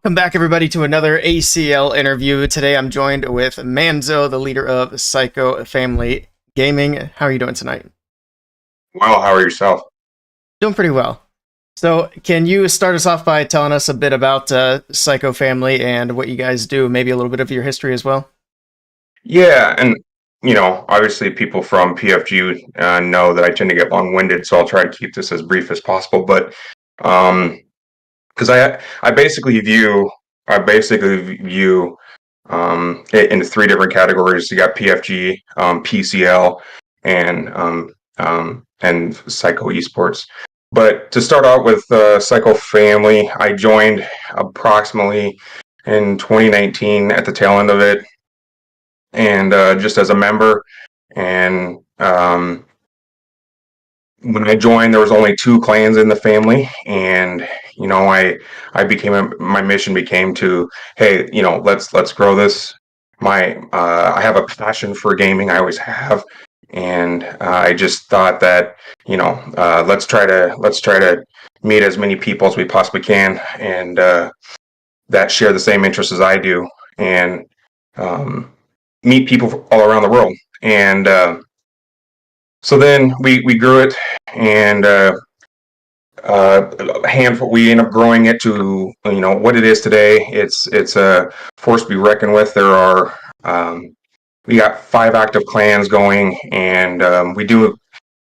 Welcome back, everybody, to another ACL interview. Today I'm joined with Manzo, the leader of Psycho Family Gaming. How are you doing tonight? Well, how are yourself? Doing pretty well. So, can you start us off by telling us a bit about Psycho Family and what you guys do? Maybe a little bit of your history as well? Yeah, and obviously people from PFG know that I tend to get long-winded, so I'll try to keep this as brief as possible. But because I basically view it into three different categories. You got PFG, PCL, and Psycho Esports. But to start out with Psycho Family, I joined approximately in 2019 at the tail end of it, and just as a member. And when I joined, there was only two clans in the family, and my mission became to, hey, let's grow this. I have a passion for gaming. I always have, and I just thought that let's try to meet as many people as we possibly can, and that share the same interests as I do, and um, meet people all around the world. And so then we grew it, and a handful. We end up growing it to what it is today. It's a force to be reckoned with. We got 5 active clans going, and we do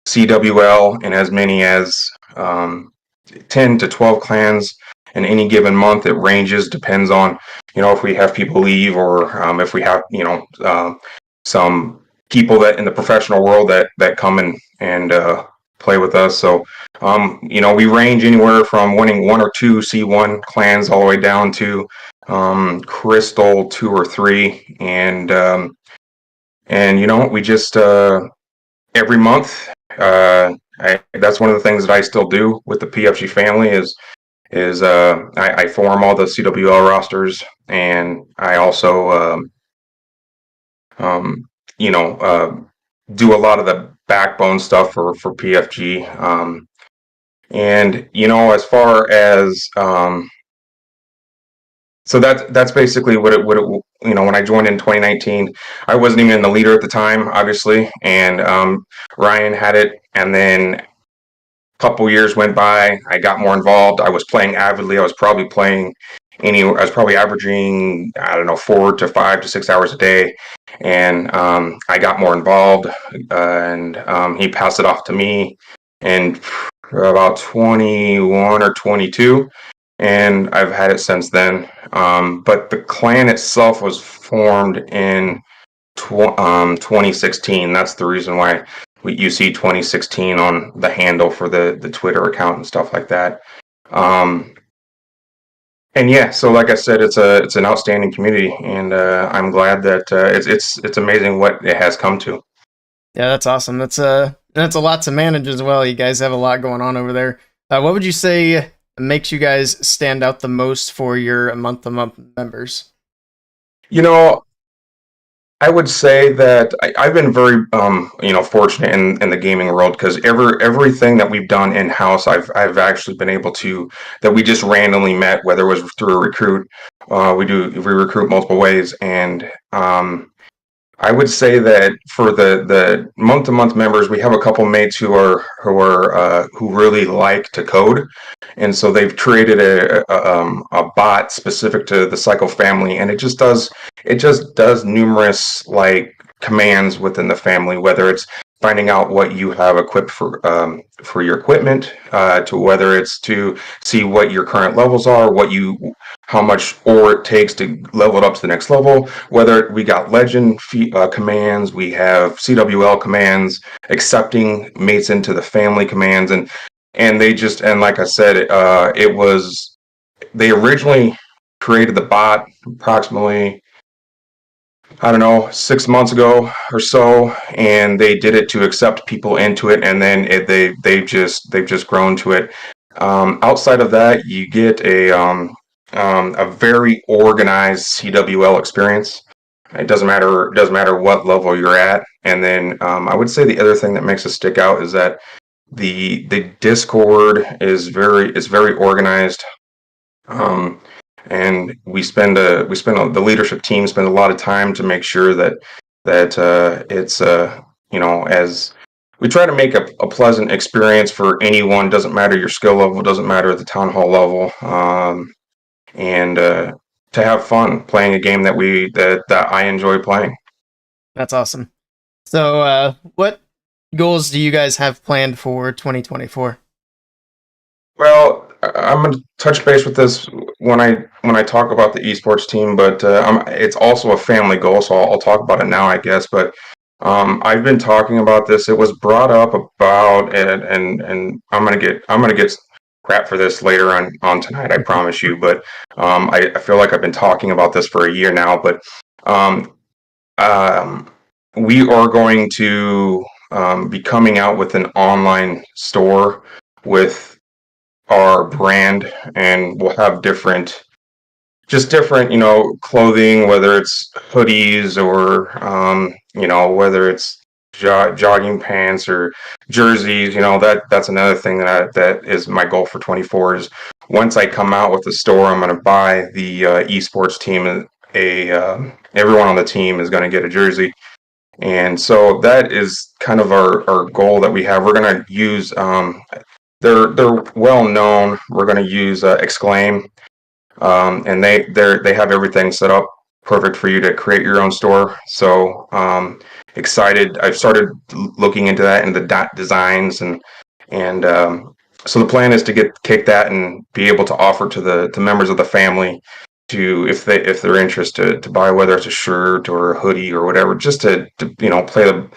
CWL in as many as 10 to 12 clans in any given month. It ranges, depends on if we have people leave, or if we have some people that in the professional world that come and play with us. So we range anywhere from winning 1 or 2 C1 clans all the way down to Crystal 2 or 3, and we just every month. That's one of the things that I still do with the PFG family is I form all the CWL rosters, and I also um, do a lot of the backbone stuff for PFG. And as far as so that's basically what it when I joined in 2019. I wasn't even the leader at the time, obviously, and Ryan had it, and then couple years went by. I got more involved. I was playing avidly. I was probably averaging, I don't know, 4 to 5 to 6 hours a day, and I got more involved, and he passed it off to me, and about 21 or 22, and I've had it since then. But the clan itself was formed in 2016. That's the reason why you see 2016 on the handle for the Twitter account and stuff like that. And yeah, so like I said, it's an outstanding community, and I'm glad that it's amazing what it has come to. Yeah, that's awesome. That's a lot to manage as well. You guys have a lot going on over there. What would you say makes you guys stand out the most for your month-to-month members? You know, I would say that I've been very, fortunate in the gaming world, because everything that we've done in house, I've actually been able to, that we just randomly met, whether it was through a recruit. We recruit multiple ways, and I would say that for the month to month members, we have a couple mates who really like to code, and so they've created a bot specific to the Cycle family, and it just does numerous like commands within the family, whether it's finding out what you have equipped for your equipment, to whether it's to see what your current levels are, how much ore it takes to level it up to the next level. Whether we got legend commands, we have CWL commands, accepting mates into the family commands, and like I said, they originally created the bot approximately, I don't know, 6 months ago or so, and they did it to accept people into it, and then they've just grown to it. Outside of that, you get a very organized CWL experience. It doesn't matter what level you're at. And then I would say the other thing that makes us stick out is that the Discord is very organized. Um, and the leadership team spend a lot of time to make sure that it's as we try to make a pleasant experience for anyone. Doesn't matter your skill level, doesn't matter at the town hall level, and to have fun playing a game that I enjoy playing. That's awesome. So, what goals do you guys have planned for 2024? Well, I'm going to touch base with this when I talk about the esports team, but it's also a family goal, so I'll talk about it now, I guess. But I've been talking about this. It was brought up about, and I'm gonna get crap for this later on tonight. I promise you. But I feel like I've been talking about this for a year now. But um, um, we are going to be coming out with an online store with our brand, and we'll have different clothing, whether it's hoodies or whether it's jogging pants or jerseys. That's another thing that is my goal for 24 is once I come out with the store, I'm going to buy the esports team everyone on the team is going to get a jersey. And so that is kind of our goal that we have. We're going to use they're well known. We're going to use Exclaim, and they have everything set up perfect for you to create your own store. So excited! I've started looking into that and the designs, and so the plan is to kick that and be able to offer to the members of the family to if they're interested to buy, whether it's a shirt or a hoodie or whatever, just to play the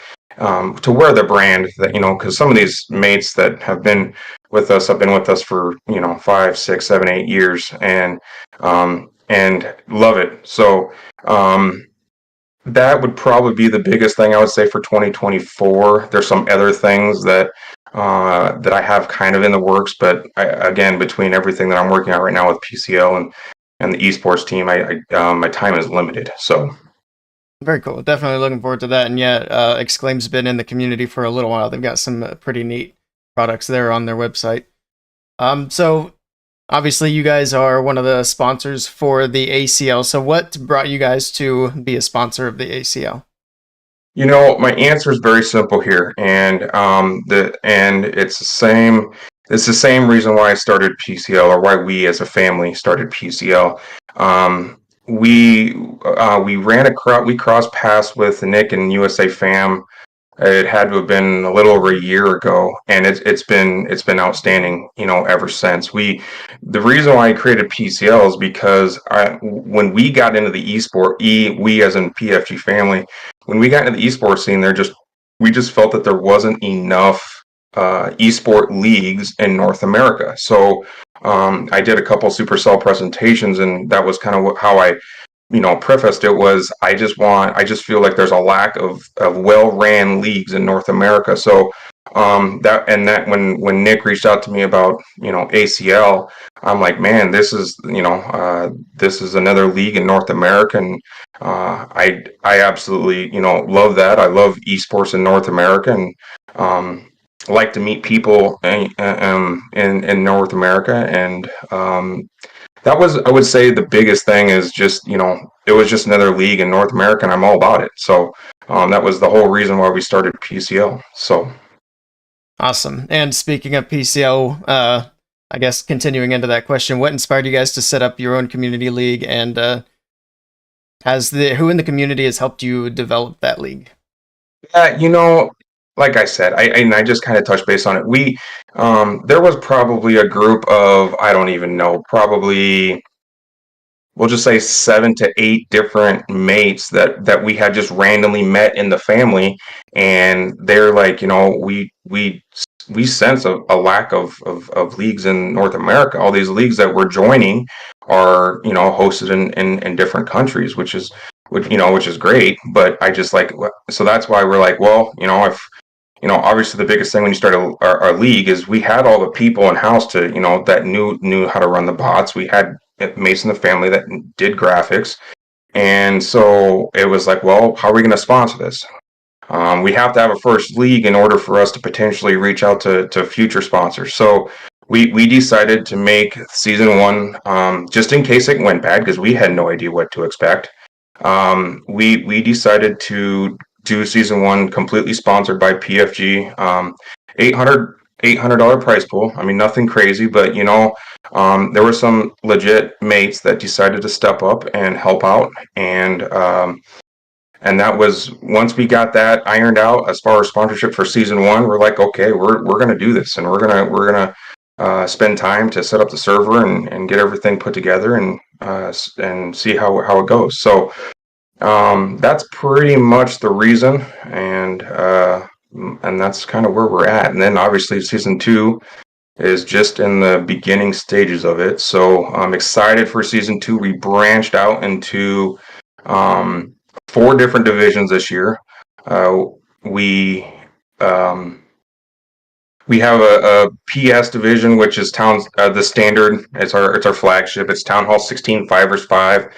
to wear the brand that because some of these mates that have been with us for 5, 6, 7, 8 years, and love it. So that would probably be the biggest thing I would say for 2024. There's some other things that I have kind of in the works, but again, between everything that I'm working on right now with PCL and the esports team, my time is limited. So Very cool. Definitely looking forward to that. And yeah, Exclaim's been in the community for a little while. They've got some pretty neat products there on their website. So obviously you guys are one of the sponsors for the ACL. So what brought you guys to be a sponsor of the ACL? My answer is very simple here, and it's the same. It's the same reason why I started PCL, or why we as a family started PCL. We we crossed paths with Nick and USA Fam. It had to have been a little over a year ago, and it's been outstanding, ever since. The reason why I created PCL is because when we got into the we as in PFG family, when we got into the esport scene, we just felt that there wasn't enough esport leagues in North America. So I did a couple Supercell presentations, and that was kind of how I prefaced it. Was I just feel like there's a lack of well-ran leagues in North America. So that when Nick reached out to me about ACL, I'm like, man, this is another league in North America, and I absolutely love that. I love esports in North America, and like to meet people in North America, and that was, I would say, the biggest thing is just, it was just another league in North America, and I'm all about it. So that was the whole reason why we started PCL. So Awesome. And speaking of PCL, I guess continuing into that question, what inspired you guys to set up your own community league, and who in the community has helped you develop that league? yeah, like I said, I just kind of touched base on it. There was probably a group of, I don't even know, probably we'll just say 7 to 8 different mates that we had just randomly met in the family, and they're like, we sense a lack of leagues in North America. All these leagues that we're joining are hosted in different countries, which is great. But I just like, so that's why we're like, well, if obviously the biggest thing when you start our league is we had all the people in house to that knew how to run the bots. We had Mason, the family, that did graphics, and so it was like, well, how are we going to sponsor this? We have to have a first league in order for us to potentially reach out to future sponsors. So we decided to make season one, just in case it went bad, because we had no idea what to expect. We decided to do season one completely sponsored by PFG. 800 $800 prize pool. I mean, nothing crazy, but there were some legit mates that decided to step up and help out, and that was, once we got that ironed out as far as sponsorship for season one, we're like, okay, we're gonna do this, and we're gonna spend time to set up the server and get everything put together, and see how it goes. So that's pretty much the reason, and that's kind of where we're at. And then obviously season two is just in the beginning stages of it. So I'm excited for season two. We branched out into um, 4 different divisions this year. Uh, we um, we have a PS division, which is the standard. It's our flagship. It's Town Hall 16 5 vs 5.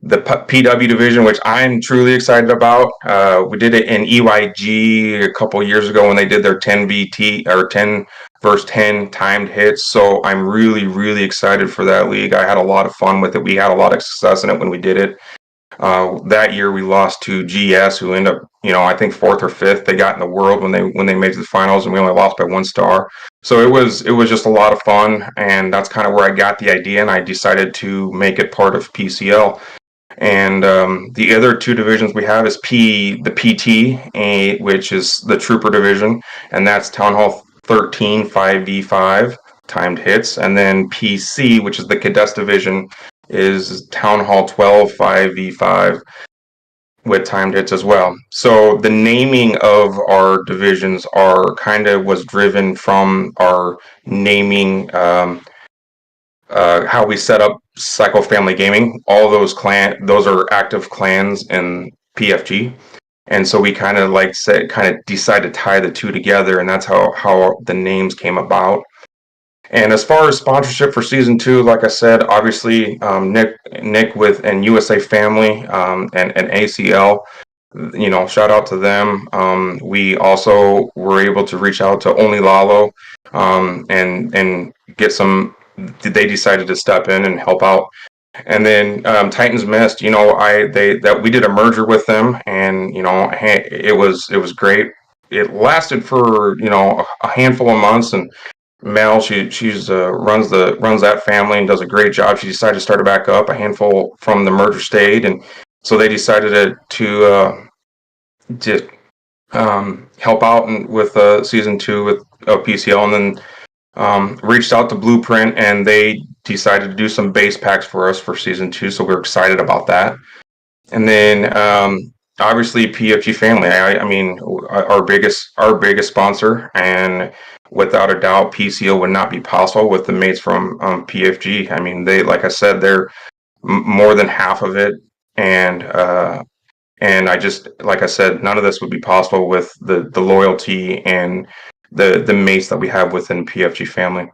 The PW division, which I'm truly excited about. We did it in EYG a couple years ago when they did their 10 or 10 versus 10 timed hits. So I'm really, really excited for that league. I had a lot of fun with it. We had a lot of success in it when we did it. That year we lost to GS, who ended up, I think 4th or 5th. They got in the world when they made the finals, and we only lost by 1 star. So it was just a lot of fun, and that's kind of where I got the idea, and I decided to make it part of PCL. And the other 2 divisions we have is the PT, which is the Trooper division, and that's Town Hall 13 5v5 timed hits, and then PC, which is the Cadets division, is Town Hall 12 5v5 with timed hits as well. So the naming of our divisions was driven from our naming. How we set up Cycle Family Gaming. All those are active clans in PFG, and so we kind of decide to tie the 2 together, and that's how the names came about. And as far as sponsorship for season 2, like I said, obviously Nick with and USA Family, and ACL. Shout out to them. We also were able to reach out to Only Lalo, and get some. They decided to step in and help out. And then Titans Mist, we did a merger with them, and it was great. It lasted for a handful of months, and Mel, she's runs that family and does a great job. She decided to start it back up. A handful from the merger stayed, and so they decided to help out with season 2 with PCL, and then reached out to Blueprint, and they decided to do some base packs for us for season 2. So we're excited about that. And then obviously PFG Family. I mean, our biggest sponsor, and without a doubt, PCO would not be possible with the mates from PFG. I mean, like I said, they're more than half of it, and I just, like I said, none of this would be possible with the loyalty and the mates that we have within PFG Family.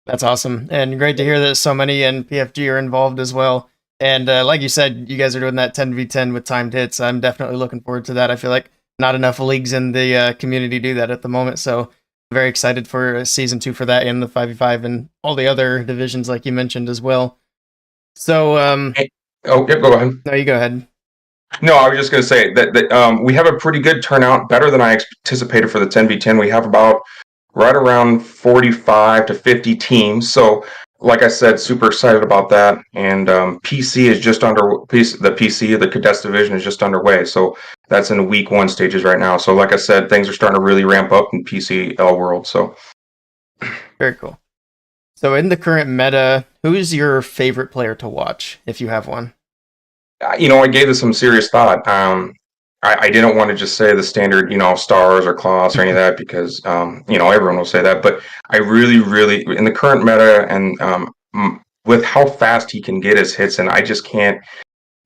That's awesome, and great to hear that so many in PFG are involved as well. And like you said, you guys are doing that 10v10 with timed hits. I'm definitely looking forward to that. I feel like not enough leagues in the community do that at the moment, so very excited for season 2 for that, and the 5v5 and all the other divisions like you mentioned as well. So, Oh, yeah, go ahead. no, you go ahead. No, I was just going to say that we have a pretty good turnout, better than I anticipated for the 10v10. We have about right around 45 to 50 teams. So, like I said, super excited about that. And PC is just the Cadets division is just underway. So that's in week 1 stages right now. So, like I said, things are starting to really ramp up in PCL world. So Very cool. So, in the current meta, who is your favorite player to watch, if you have one? I gave this some serious thought. I didn't want to just say the standard, stars or claws or any of that, because, everyone will say that. But I really, really, in the current meta, and with how fast he can get his hits, and I just can't,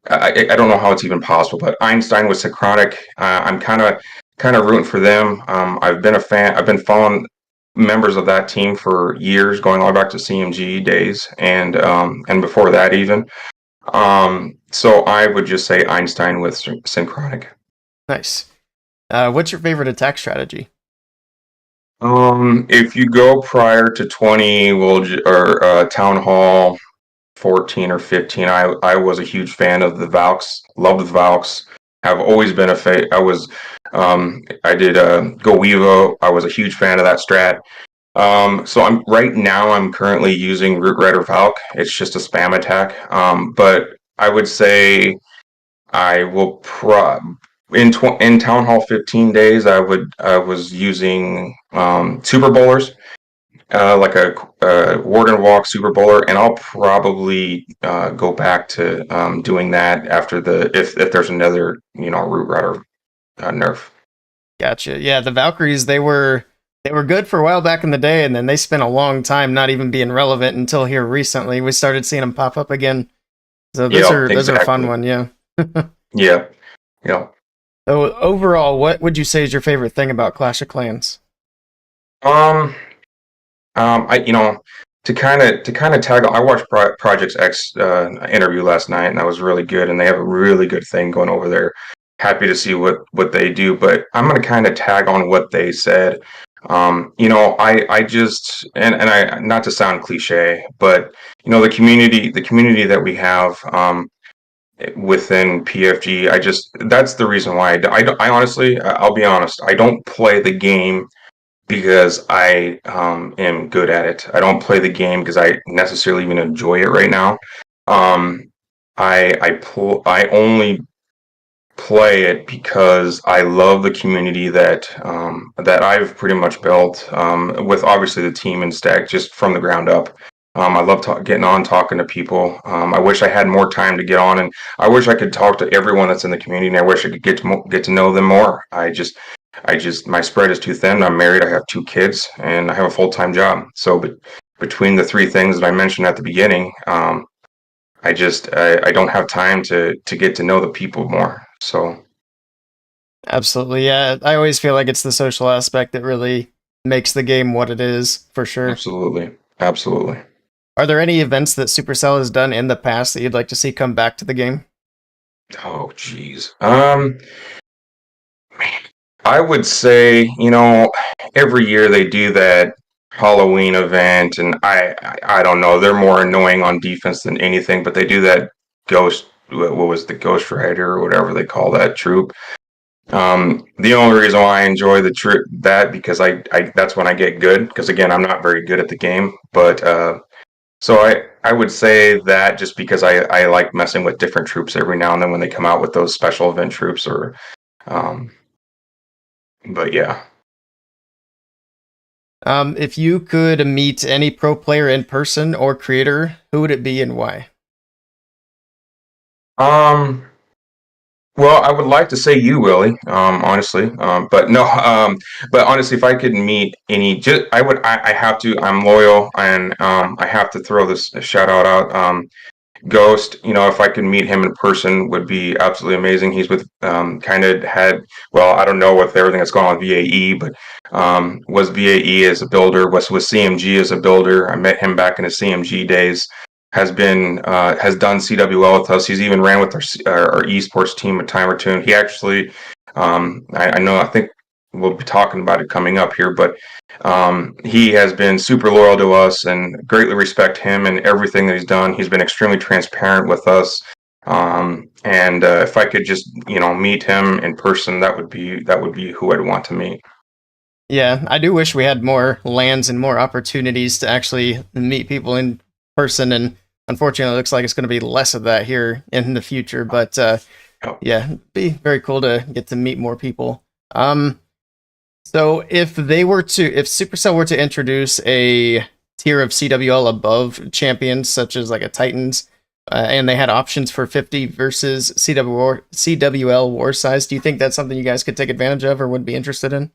I don't know how it's even possible. But Einstein with Synchronic, I'm kind of rooting for them. I've been a fan. I've been following members of that team for years, going all the way back to CMG days, and before that even. So I would just say Einstein with Synchronic. Nice. What's your favorite attack strategy? If you go prior to 20, or Town Hall 14 or 15, I was a huge fan of the Valks. Loved the Valks. Have always been a fan. I did Go Evo. I was a huge fan of that strat. So I'm currently using Root Rider Valk. It's just a spam attack. But I would say I will in Town Hall 15 days. I was using Super Bowlers, like a Warden Walk Super Bowler, and I'll probably go back to doing that after if there's another Root Rider nerf. Gotcha. Yeah, the Valkyries they were good for a while back in the day, and then they spent a long time not even being relevant until here recently. We started seeing them pop up again. So Yeah, those are a fun exactly. one, yeah. Yeah, yeah. So overall, what would you say is your favorite thing about Clash of Clans? Um, I to kind of tag. I watched Project X interview last night, and that was really good. And they have a really good thing going over there. Happy to see what they do, but I'm gonna kind of tag on what they said. I just and I not to sound cliche, but the community that we have within PFG, that's the reason why I honestly, I'll be honest, I don't play the game because I am good at it. I don't play the game because I necessarily even enjoy it right now. Um, I only play it because I love the community that I've pretty much built with obviously the team and stack just from the ground up. I love getting on, talking to people. I wish I had more time to get on, and I wish I could talk to everyone that's in the community, and I wish I could get to know them more. My spread is too thin. I'm married. I have 2 kids, and I have a full-time job. So, between the 3 things that I mentioned at the beginning, I don't have time to get to know the people more. So Absolutely, yeah. I always feel like it's the social aspect that really makes the game what it is, for sure. absolutely, absolutely. Are there any events that Supercell has done in the past that you'd like to see come back to the game? Oh, geez. I would say, every year they do that Halloween event, and I don't know. They're more annoying on defense than anything, but they do that ghost. What was the Ghost Rider or whatever they call that troop? The only reason why I enjoy that because I that's when I get good because again I'm not very good at the game, but so I would say that just because I like messing with different troops every now and then when they come out with those special event troops or um, but yeah. If you could meet any pro player in person or creator, who would it be and why? Um, well, I would like to say you, Willie, honestly. But no, but honestly, if I could meet I have to, I'm loyal and I have to throw this shout out. Ghost, if I could meet him in person, would be absolutely amazing. He's with kind of had, well, I don't know with everything that's going on with VAE, but was VAE as a builder, was with CMG as a builder. I met him back in his CMG days. Has done CWL with us. He's even ran with our esports team a time or two. And he actually, I think we'll be talking about it coming up here, but he has been super loyal to us and greatly respect him and everything that he's done. He's been extremely transparent with us. And if I could just, meet him in person, that would be who I'd want to meet. Yeah, I do wish we had more lands and more opportunities to actually meet people in person, and unfortunately, it looks like it's going to be less of that here in the future. But Yep. yeah, it'd be very cool to get to meet more people. So if Supercell were to introduce a tier of CWL above champions, such as like a Titans, and they had options for 50 versus CWL war size, do you think that's something you guys could take advantage of or would be interested in?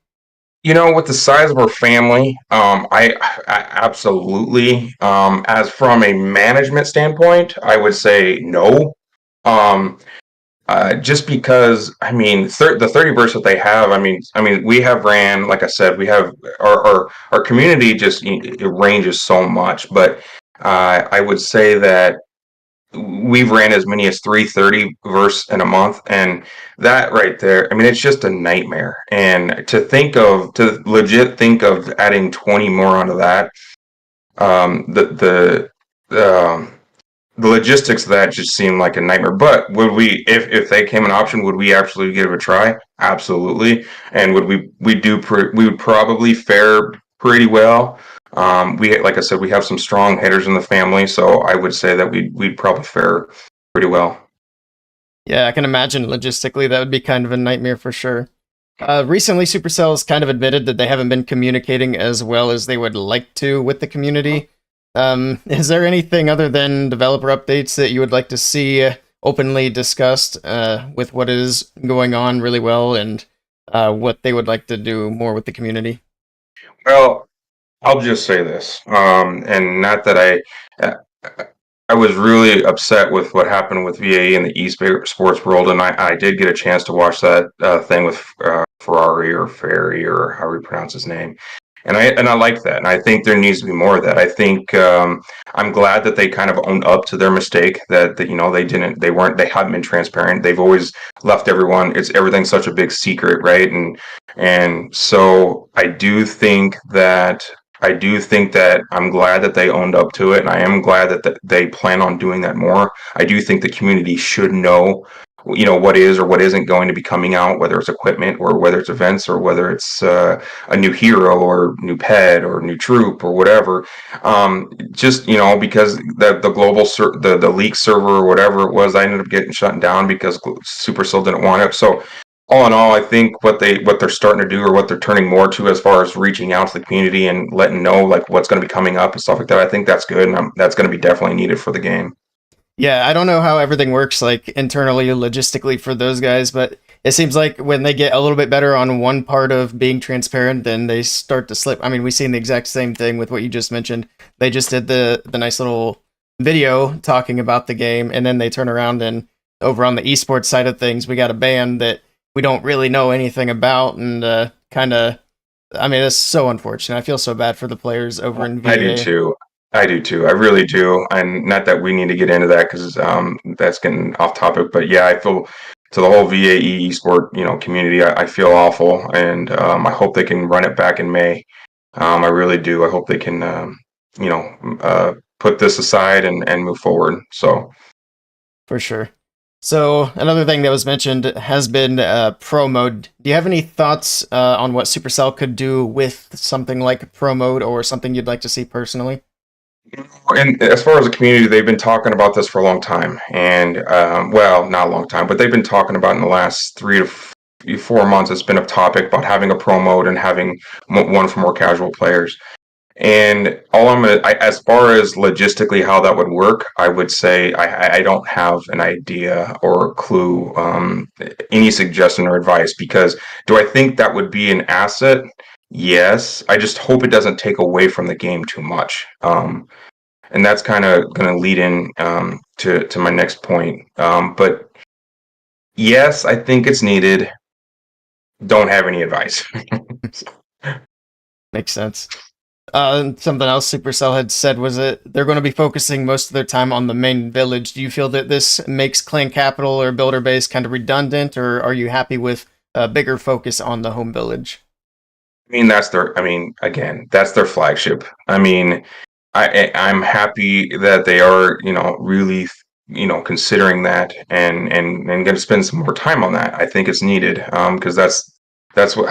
With the size of our family, I absolutely. As from a management standpoint, I would say no. Um, just because the 30 verse that they have, we have ran, like I said, we have our community just it ranges so much, but I would say that we've ran as many as 330 verse in a month, and that right there, I mean, it's just a nightmare. And to legit think of adding 20 more onto that, um, the the the logistics of that just seem like a nightmare. But would we, if they came an option, would we absolutely give it a try? Absolutely. And would we would probably fare pretty well. Like I said, we have some strong hitters in the family, so I would say that we'd probably fare pretty well. Yeah, I can imagine logistically that would be kind of a nightmare for sure. Recently, Supercell's kind of admitted that they haven't been communicating as well as they would like to with the community. Is there anything other than developer updates that you would like to see openly discussed with what is going on really well and what they would like to do more with the community? Well, I'll just say this, and not that uh, I was really upset with what happened with VAE in the esports world, and I did get a chance to watch that thing with Ferrari or Ferry or however you pronounce his name, and I like that, and I think there needs to be more of that. I think I'm glad that they kind of owned up to their mistake that they haven't been transparent. They've always left everything's such a big secret, right? And so I do think that I'm glad that they owned up to it, and I am glad that they plan on doing that more. I do think the community should know, what is or what isn't going to be coming out, whether it's equipment or whether it's events or whether it's a new hero or new pet or new troop or whatever. Just because the the leak server or whatever it was, I ended up getting shut down because Supercell didn't want it. So all in all, I think what they're starting to do, or what they're turning more to, as far as reaching out to the community and letting know like what's going to be coming up and stuff like that, I think that's good, and that's going to be definitely needed for the game. Yeah, I don't know how everything works like internally logistically for those guys, but it seems like when they get a little bit better on one part of being transparent, then they start to slip. I mean, we've seen the exact same thing with what you just mentioned. They just did the nice little video talking about the game, and then they turn around and over on the esports side of things, we got a band that we don't really know anything about, and kind of. I mean, it's so unfortunate. I feel so bad for the players over in I do VA. too. I do too. I really do. And not that we need to get into that because that's getting off topic. But yeah, I feel to the whole VAE esport community. I feel awful, and I hope they can run it back in May. I really do. I hope they can put this aside and move forward. So For sure. So another thing that was mentioned has been pro mode. Do you have any thoughts on what Supercell could do with something like pro mode, or something you'd like to see personally? And as far as the community, they've been talking about this for a long time, and well, not a long time, but they've been talking about in the last 3 to 4 months. It's been a topic about having a pro mode and having one for more casual players. And as far as logistically how that would work, I would say I don't have an idea or clue, any suggestion or advice, because do I think that would be an asset? Yes. I just hope it doesn't take away from the game too much. And that's kind of going to lead in to my next point. But yes, I think it's needed. Don't have any advice. Makes sense. Something else Supercell had said was that they're going to be focusing most of their time on the main village. Do you feel that this makes clan capital or builder base kind of redundant, or are you happy with a bigger focus on the home village? I mean, again, that's their flagship. I mean, I'm happy that they are, really, considering that and going to spend some more time on that. I think it's needed because that's where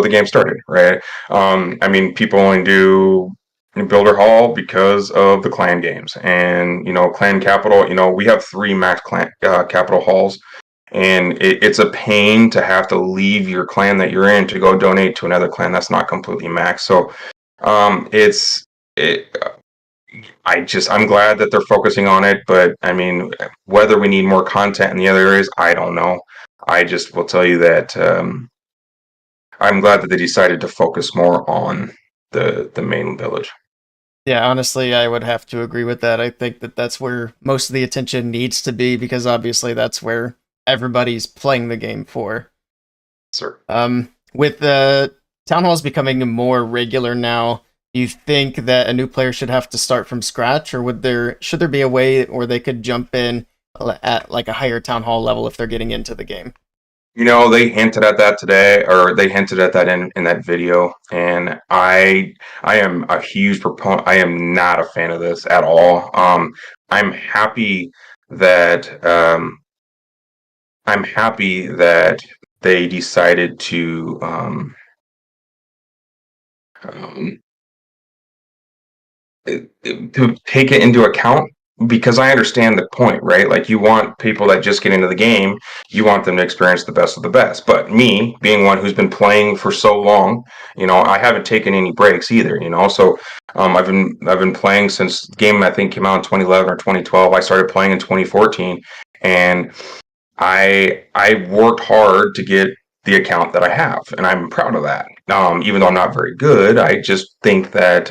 the game started, right? I mean, people only do Builder Hall because of the clan games, and Clan Capital. We have three max clan capital halls, and it's a pain to have to leave your clan that you're in to go donate to another clan that's not completely max. So it's it I'm glad that they're focusing on it, but I mean, whether we need more content in the other areas, I don't know. I just will tell you that I'm glad that they decided to focus more on the main village. Yeah, honestly, I would have to agree with that. I think that that's where most of the attention needs to be, because obviously that's where everybody's playing the game for. Sir. With the town halls becoming more regular now, Do you think that a new player should have to start from scratch, or should there be a way where they could jump in at like a higher town hall level if they're getting into the game? They hinted at that today, or they hinted at that in that video, and I am a huge proponent. I am not a fan of this at all. I'm happy that I'm happy that they decided um, to take it into account, because I understand the point, right? Like, you want people that just get into the game, you want them to experience the best of the best. But me, being one who's been playing for so long, I haven't taken any breaks either. So I've been playing since the game, I think, came out in 2011 or 2012. I started playing in 2014, and I worked hard to get the account that I have, and I'm proud of that. Even though I'm not very good, I just think that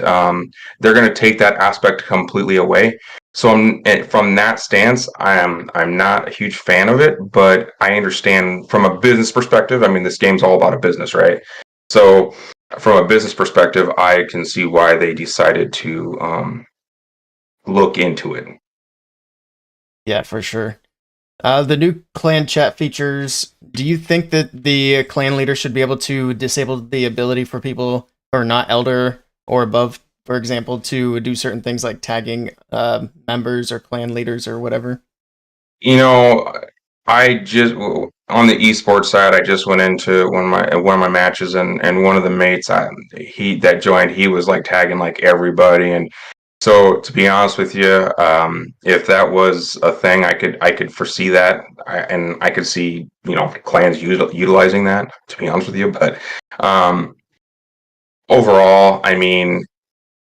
they're going to take that aspect completely away. So from that stance, I'm not a huge fan of it, but I understand from a business perspective. I mean, this game's all about a business, right? So from a business perspective, I can see why they decided to look into it. Yeah, for sure. The new clan chat features. Do you think that the clan leader should be able to disable the ability for people who are not elder or above, for example, to do certain things like tagging members or clan leaders or whatever? You know, I just on the esports side, I just went into one of my matches, and one of the mates he that joined, he was like tagging like everybody. And so, to be honest with you, if that was a thing, I could foresee that, and I could see clans utilizing that. To be honest with you, but um, overall, I mean,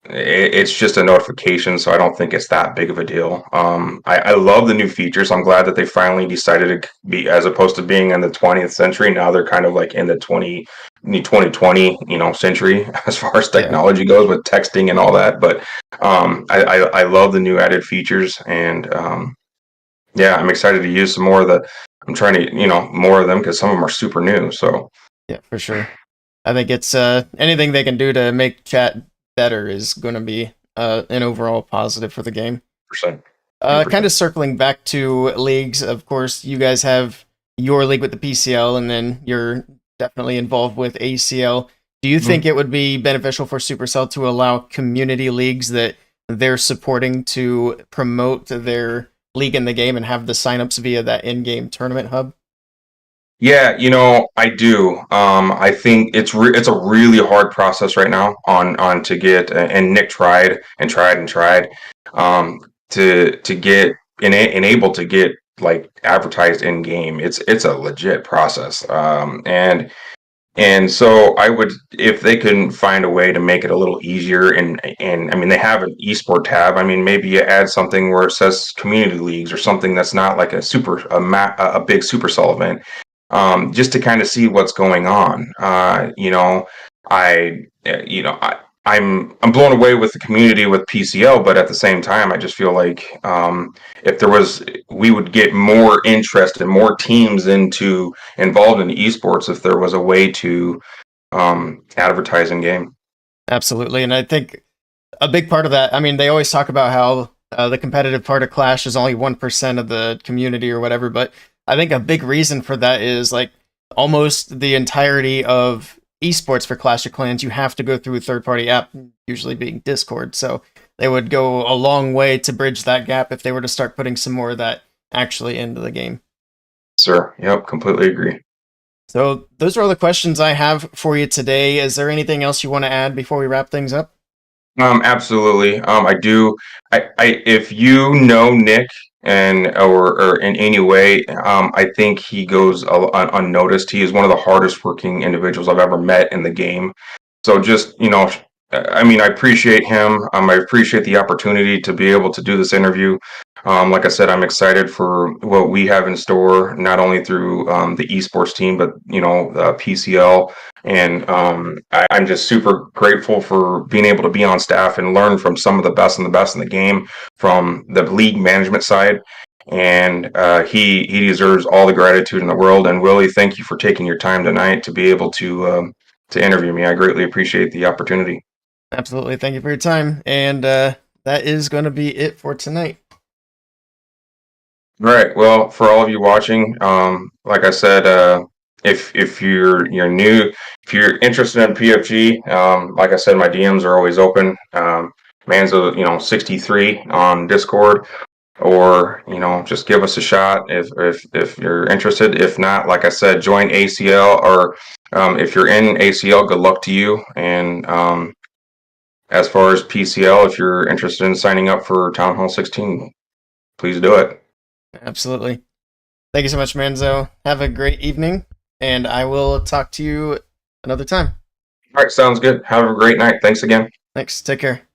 it's just a notification, so I don't think it's that big of a deal. I love the new features. I'm glad that they finally decided to be, as opposed to being in the 20th century, now they're kind of like in the 2020, century as far as Yeah. technology goes, with texting and all that. But I love the new added features, and yeah, I'm excited to use some more of the. I'm trying to, more of them, because some of them are super new. So Yeah, for sure. I think it's anything they can do to make chat better is going to be an overall positive for the game. percent, Kind 100%. of circling back to leagues, of course, you guys have your league with the PCL, and then you're definitely involved with ACL. Do you think it would be beneficial for Supercell to allow community leagues that they're supporting to promote their league in the game and have the signups via that in-game tournament hub? Yeah, I do. I think it's a really hard process right now on to get, and Nick tried and tried and tried, um, to get enabled to get like advertised in game. It's a legit process, and so I would, if they can find a way to make it a little easier, and I mean, they have an esport tab. I mean, maybe you add something where it says community leagues, or something that's not like a big Supercell event, just to kind of see what's going on. I, you know, I'm blown away with the community with PCL, but at the same time, I just feel like, if there was, we would get more interest and more teams involved in esports if there was a way to advertise in game. Absolutely. And I think a big part of that, I mean, they always talk about how the competitive part of Clash is only 1% of the community or whatever, but I think a big reason for that is like almost the entirety of esports for Clash of Clans, you have to go through a third party app, usually being Discord. So they would go a long way to bridge that gap if they were to start putting some more of that actually into the game. Sir, yep, completely agree. So those are all the questions I have for you today. Is there anything else you want to add before we wrap things up? Absolutely. I do. If you know Nick, or in any way, I think he goes unnoticed. He is one of the hardest working individuals I've ever met in the game. So just, I mean, I appreciate him. I appreciate the opportunity to be able to do this interview. Like I said, I'm excited for what we have in store, not only through the esports team, but PCL. And I'm just super grateful for being able to be on staff and learn from some of the best and the best in the game from the league management side. And he deserves all the gratitude in the world. And Willie, thank you for taking your time tonight to be able to interview me. I greatly appreciate the opportunity. Absolutely. Thank you for your time. And that is going to be it for tonight. All right. Well, for all of you watching, like I said, if you're new, if you're interested in PFG, like I said, my DMs are always open. Manzo, 63 on Discord, or just give us a shot if you're interested. If not, like I said, join ACL, or if you're in ACL, good luck to you. And as far as PCL, if you're interested in signing up for Town Hall 16, please do it. Absolutely. Thank you so much, Manzo. Have a great evening, and I will talk to you another time. All right, sounds good. Have a great night. Thanks again. Thanks. Take care.